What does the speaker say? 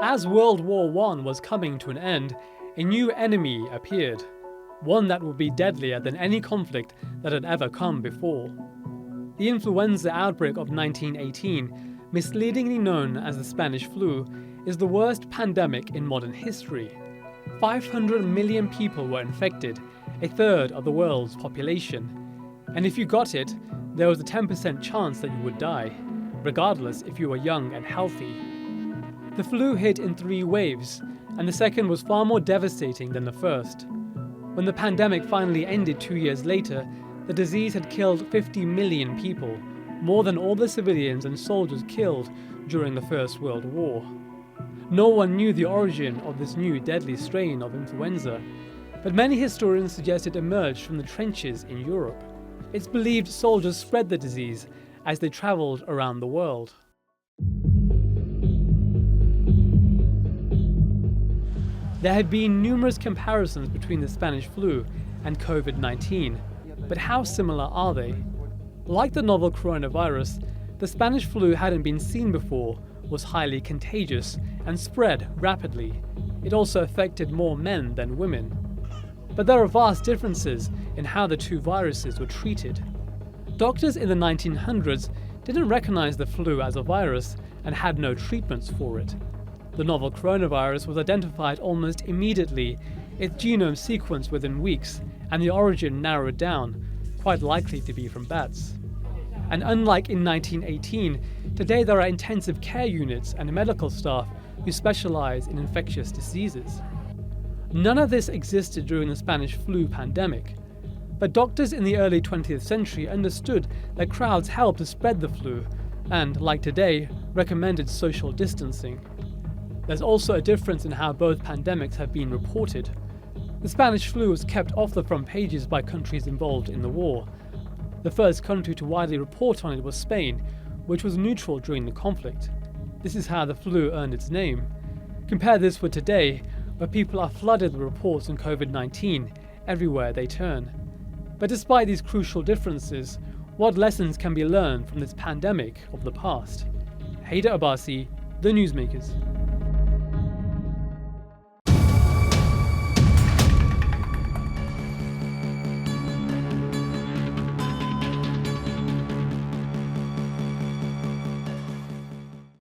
as World War I was coming to an end, a new enemy appeared, one that would be deadlier than any conflict that had ever come before. The influenza outbreak of 1918, misleadingly known as the Spanish flu, is the worst pandemic in modern history. 500 million people were infected, a third of the world's population. And if you got it, there was a 10% chance that you would die, regardless if you were young and healthy. The flu hit in 3 waves, and the second was far more devastating than the first. When the pandemic finally ended 2 years later, the disease had killed 50 million people, more than all the civilians and soldiers killed during the First World War. No one knew the origin of this new deadly strain of influenza, but many historians suggest it emerged from the trenches in Europe. It's believed soldiers spread the disease as they traveled around the world. There have been numerous comparisons between the Spanish flu and COVID-19, but how similar are they? Like the novel coronavirus, the Spanish flu hadn't been seen before, was highly contagious, and spread rapidly. It also affected more men than women. But there are vast differences in how the two viruses were treated. Doctors in the 1900s didn't recognize the flu as a virus and had no treatments for it. The novel coronavirus was identified almost immediately, its genome sequenced within weeks, and the origin narrowed down, quite likely to be from bats. And unlike in 1918, today there are intensive care units and medical staff who specialize in infectious diseases. None of this existed during the Spanish flu pandemic, but doctors in the early 20th century understood that crowds helped to spread the flu and, like today, recommended social distancing. There's also a difference in how both pandemics have been reported. The Spanish flu was kept off the front pages by countries involved in the war. The first country to widely report on it was Spain, which was neutral during the conflict. This is how the flu earned its name. Compare this with today, where people are flooded with reports on COVID-19 everywhere they turn. But despite these crucial differences, what lessons can be learned from this pandemic of the past? Hyder Abbasi, The Newsmakers.